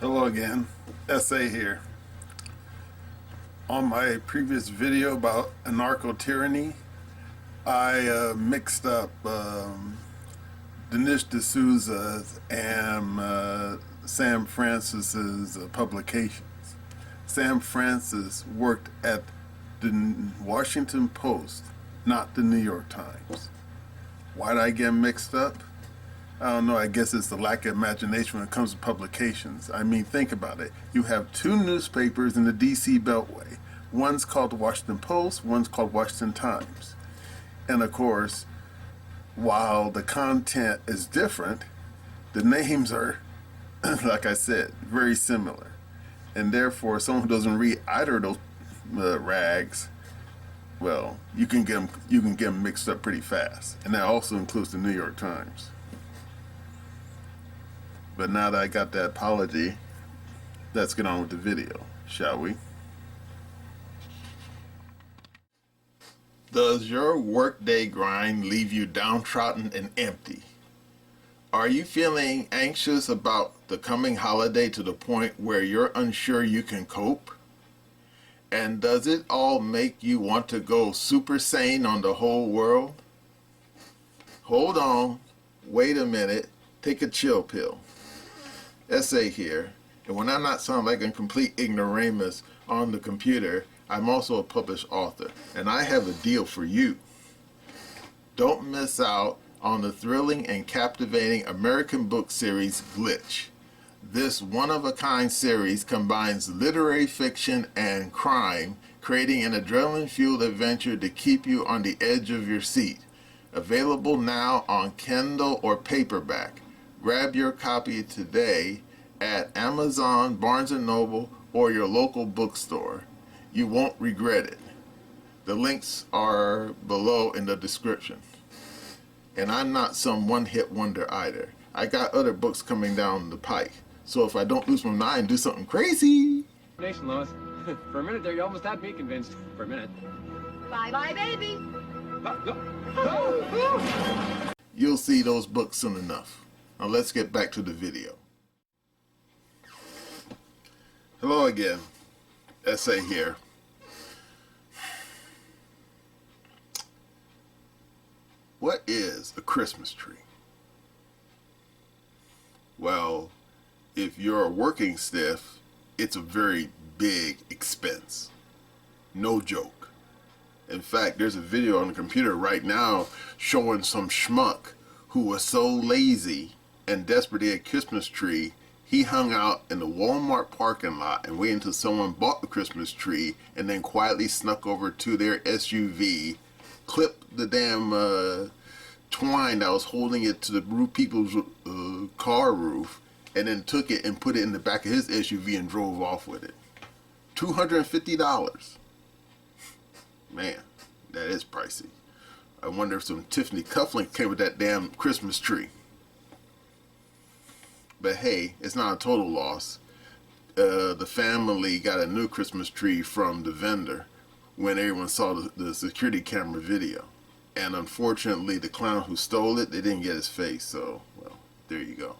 Hello again, SA here. On my previous video about anarcho-tyranny, I mixed up Dinesh D'Souza's and Sam Francis's publications. Sam Francis worked at the Washington Post, not the New York Times. Why did I get mixed up? I don't know, I guess it's the lack of imagination when it comes to publications. I mean, think about it. You have two newspapers in the DC Beltway. One's called the Washington Post, one's called Washington Times. And of course, while the content is different, the names are, like I said, very similar. And therefore, someone who doesn't read either of those rags, well, you can get them mixed up pretty fast. And that also includes the New York Times. But now that I got that apology, let's get on with the video, shall we? Does your workday grind leave you downtrodden and empty? Are you feeling anxious about the coming holiday to the point where you're unsure you can cope? And does it all make you want to go super sane on the whole world? Hold on, wait a minute, take a chill pill. SA here, and when I'm not sounding like a complete ignoramus on the computer, I'm also a published author, and I have a deal for you. Don't miss out on the thrilling and captivating American book series Glitch. This one-of-a-kind series combines literary fiction and crime, creating an adrenaline-fueled adventure to keep you on the edge of your seat. Available now on Kindle or paperback. Grab your copy today at Amazon, Barnes & Noble, or your local bookstore. You won't regret it. The links are below in the description. And I'm not some one-hit wonder either. I got other books coming down the pike. So if I don't lose my mind and do something crazy... Nation, Lois. For a minute there, you almost had me convinced. For a minute. Bye-bye, baby. You'll see those books soon enough. Now let's get back to the video. Hello again, SA here. What is a Christmas tree? Well, if you're a working stiff, it's a very big expense. No joke. In fact, there's a video on the computer right now showing some schmuck who was so lazy and desperate to get a Christmas tree, he hung out in the Walmart parking lot and waited until someone bought the Christmas tree and then quietly snuck over to their SUV, clipped the damn twine that was holding it to the people's car roof, and then took it and put it in the back of his SUV and drove off with it. $250. Man, that is pricey. I wonder if some Tiffany cufflinks came with that damn Christmas tree. But hey, it's not a total loss. The family got a new Christmas tree from the vendor when everyone saw the security camera video. And unfortunately, the clown who stole it, they didn't get his face. So, well, there you go.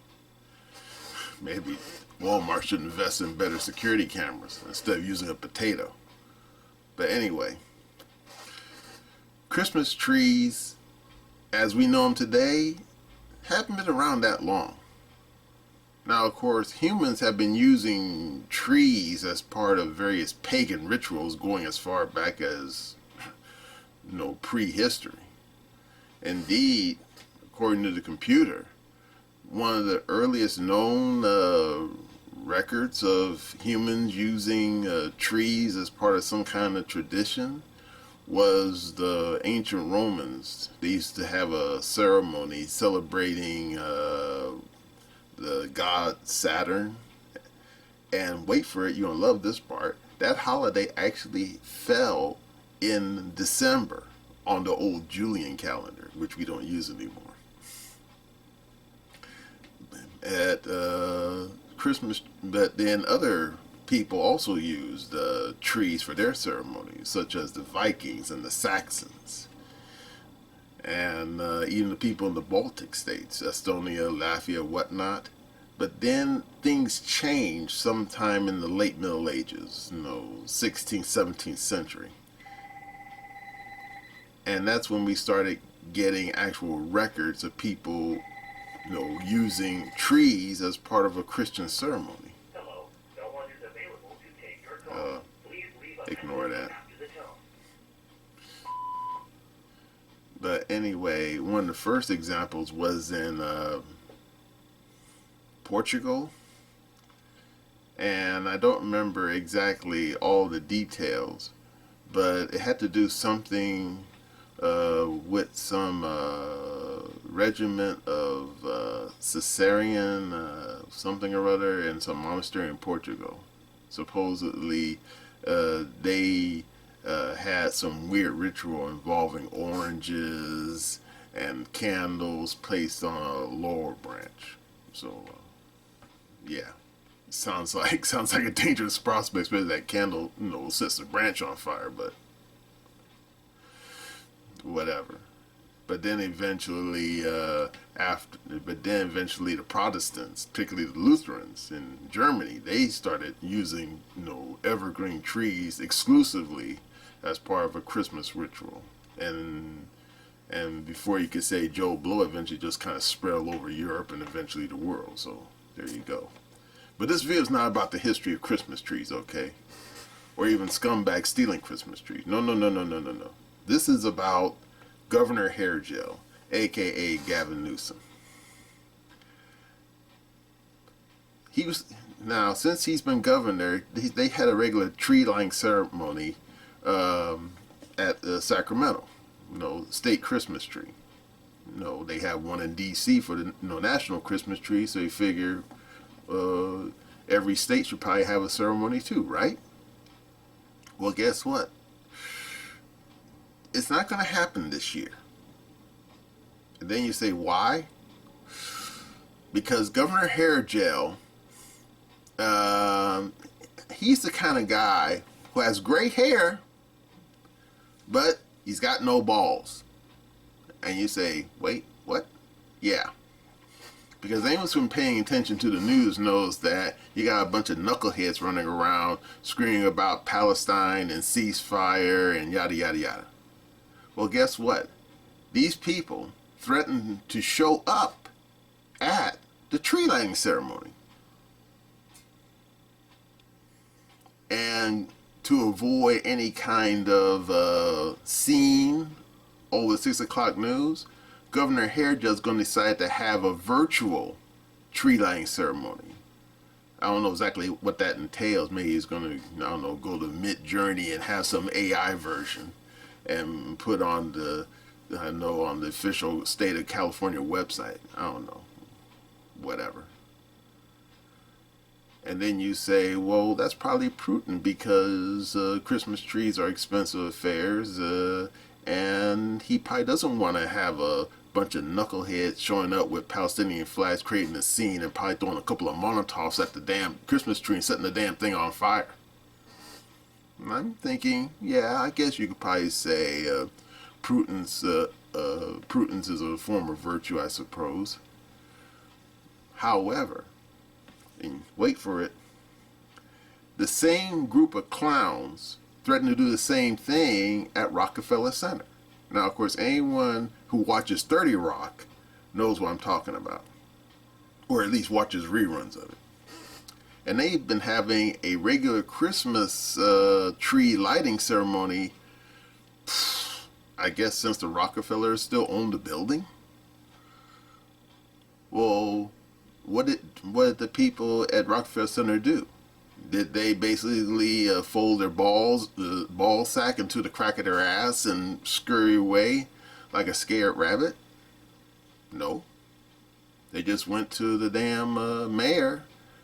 Maybe Walmart should invest in better security cameras instead of using a potato. But anyway, Christmas trees, as we know them today, haven't been around that long. Now, of course, humans have been using trees as part of various pagan rituals going as far back as, prehistory. Indeed, according to the computer, one of the earliest known records of humans using trees as part of some kind of tradition was the ancient Romans. They used to have a ceremony celebrating the god Saturn, and wait for it, you're gonna love this part, that holiday actually fell in December on the old Julian calendar, which we don't use anymore. At Christmas, but then other people also used trees for their ceremonies, such as the Vikings and the Saxons. And even the people in the Baltic states, Estonia, Latvia, whatnot. But then things changed sometime in the late Middle Ages, 16th, 17th century. And that's when we started getting actual records of people, using trees as part of a Christian ceremony. Hello, no one is available to take your call. Please leave a Ignore message that. after the tone. But anyway, one of the first examples was in Portugal. And I don't remember exactly all the details, but it had to do something with some regiment of Caesarean something or other in some monastery in Portugal. Supposedly they had some weird ritual involving oranges and candles placed on a laurel branch. So yeah, sounds like a dangerous prospect, especially that candle sets the branch on fire, but whatever. But then eventually the Protestants, particularly the Lutherans in Germany, they started using evergreen trees exclusively as part of a Christmas ritual. And before you could say Joe Blow, eventually just kind of spread all over Europe and eventually the world. So there you go. But this video is not about the history of Christmas trees, okay? Or even scumbags stealing Christmas trees. No. This is about Governor Hair Gel, aka Gavin Newsom. Since he's been governor, they had a regular tree lighting ceremony at Sacramento, state Christmas tree. They have one in D.C. for the national Christmas tree, so you figure every state should probably have a ceremony too, right? Well, guess what? It's not going to happen this year. And then you say, why? Because Governor Hair Gel, he's the kind of guy who has gray hair, but he's got no balls. And you say, wait, what? Yeah. Because anyone who's been paying attention to the news knows that you got a bunch of knuckleheads running around screaming about Palestine and ceasefire and yada, yada, yada. Well, guess what? These people threatened to show up at the tree lighting ceremony. And to avoid any kind of scene over 6 o'clock news, Governor Hair Gel is going to decide to have a virtual tree lighting ceremony. I don't know exactly what that entails. Maybe he's going to, go to Mid-Journey and have some AI version and put on the official state of California website. I don't know. Whatever. And then you say, well, that's probably prudent because Christmas trees are expensive affairs, and he probably doesn't want to have a bunch of knuckleheads showing up with Palestinian flags, creating a scene, and probably throwing a couple of Molotovs at the damn Christmas tree and setting the damn thing on fire. And I'm thinking, yeah, I guess you could probably say prudence is a form of virtue, I suppose. However, and wait for it, the same group of clowns threatened to do the same thing at Rockefeller Center. Now, of course, anyone who watches 30 Rock knows what I'm talking about, or at least watches reruns of it. And they've been having a regular Christmas tree lighting ceremony, I guess, since the Rockefellers still owned the building. Well, what did the people at Rockefeller Center do? Did they basically fold their ball sack into the crack of their ass and scurry away like a scared rabbit? No. They just went to the damn mayor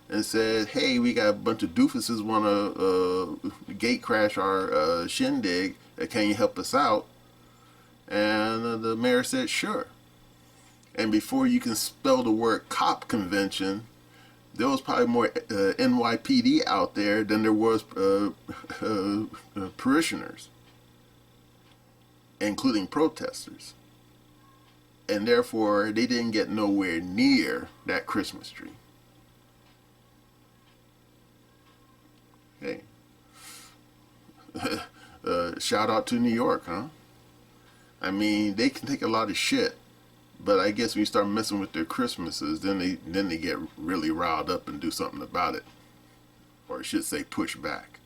and said, hey, we got a bunch of doofuses want to gate crash our shindig. Can you help us out? And the mayor said, sure. And before you can spell the word cop convention, there was probably more NYPD out there than there was parishioners, including protesters. And therefore, they didn't get nowhere near that Christmas tree. Shout out to New York, huh? I mean, they can take a lot of shit, but I guess when you start messing with their Christmases, then they get really riled up and do something about it, or I should say, push back.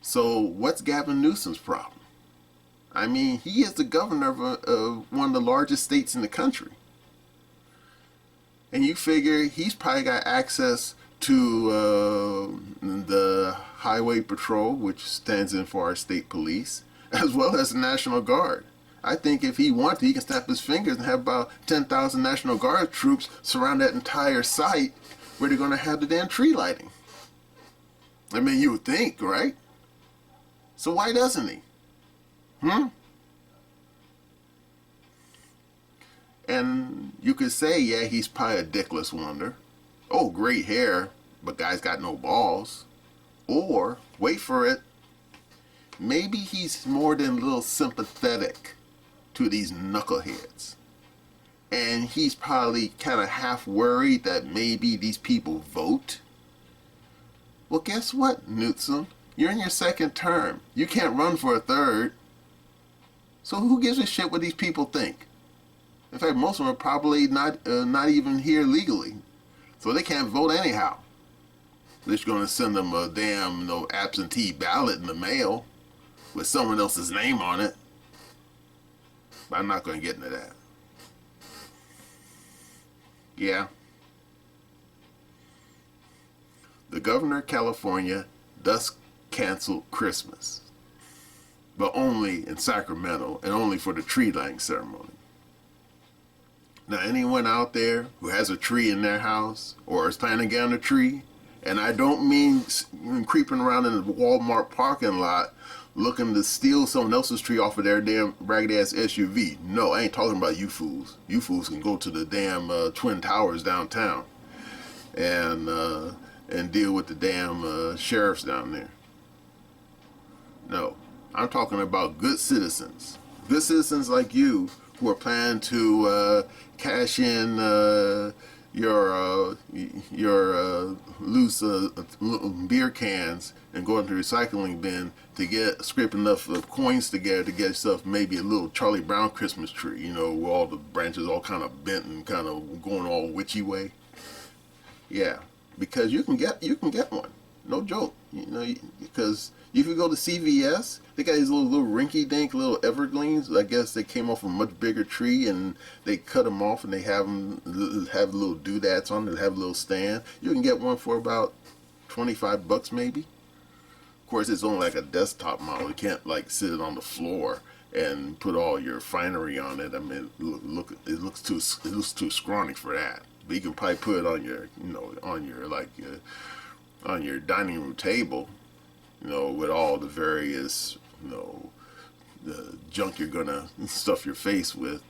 So, what's Gavin Newsom's problem? I mean, he is the governor of one of the largest states in the country, and you figure he's probably got access to the Highway Patrol, which stands in for our state police, as well as the National Guard. I think if he wanted, he can snap his fingers and have about 10,000 National Guard troops surround that entire site where they're going to have the damn tree lighting. I mean, you would think, right? So why doesn't he? And you could say, yeah, he's probably a dickless wonder. Oh, great hair, but guy's got no balls. Or, wait for it, maybe he's more than a little sympathetic to these knuckleheads. And he's probably kind of half worried that maybe these people vote. Well, guess what, Newsom? You're in your second term. You can't run for a third. So who gives a shit what these people think? In fact, most of them are probably not even here legally. So they can't vote anyhow. They're just going to send them a damn absentee ballot in the mail with someone else's name on it. But I'm not going to get into that. Yeah. The governor of California does cancel Christmas, but only in Sacramento and only for the tree lighting ceremony. Now, anyone out there who has a tree in their house or is planning to get on a tree, and I don't mean creeping around in the Walmart parking lot looking to steal someone else's tree off of their damn raggedy ass SUV. No, I ain't talking about you fools. You fools can go to the damn Twin Towers downtown and deal with the damn sheriffs down there. No, I'm talking about good citizens. Good citizens like you who are planning to cash in your loose beer cans and go into the recycling bin to scrape enough coins together to get yourself maybe a little Charlie Brown Christmas tree, you know, where all the branches all kind of bent and kind of going all witchy way. Yeah, because you can get one, no joke, you know, because if you go to CVS, they got these little rinky-dink little evergreens. I guess they came off a much bigger tree and they cut them off and they have little doodads on them, have a little stand. You can get one for about $25 maybe. Of course, it's only like a desktop model. You can't like sit it on the floor and put all your finery on it. I mean, it looks too scrawny for that. But you can probably put it on your, you know, on your dining room table, you know, with all the various, you know, the junk you're gonna stuff your face with.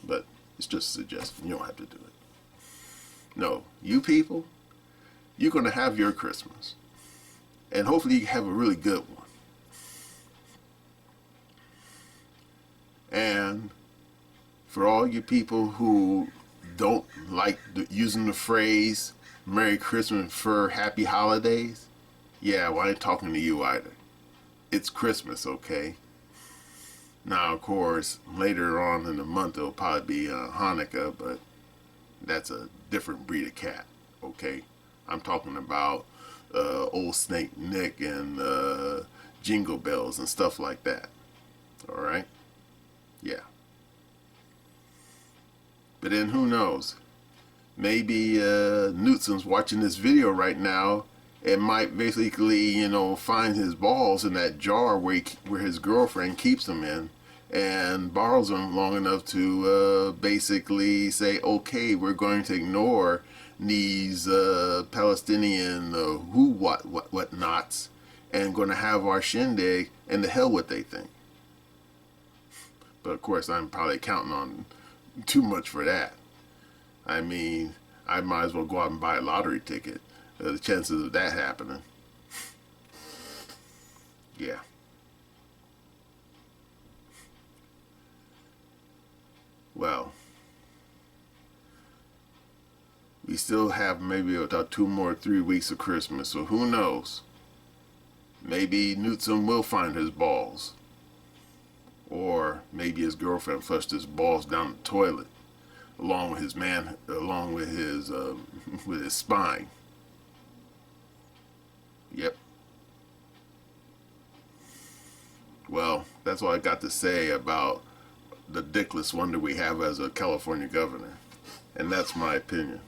But it's just a suggestion. You don't have to do it. No, you people, you're gonna have your Christmas, and hopefully you have a really good one. And for all you people who don't like using the phrase Merry Christmas for Happy Holidays, yeah, well, I ain't talking to you either. It's Christmas, okay? Now, of course, later on in the month it'll probably be Hanukkah, but that's a different breed of cat, okay? I'm talking about Old Snake Nick and Jingle Bells and stuff like that, all right? Yeah. But then who knows? Maybe Newsom's watching this video right now and might basically, you know, find his balls in that jar where his girlfriend keeps them in, and borrows them long enough to basically say, okay, we're going to ignore these Palestinian whatnots and going to have our shindig, and the hell what they think. But of course, I'm probably counting on too much for that. I mean, I might as well go out and buy a lottery ticket. The chances of that happening. Yeah. Well, we still have maybe about 2 more 3 weeks of Christmas, so who knows? Maybe Newsom will find his balls. Or maybe his girlfriend flushed his balls down the toilet along with his spine. Yep. Well, that's all I got to say about the dickless wonder we have as a California governor. And that's my opinion.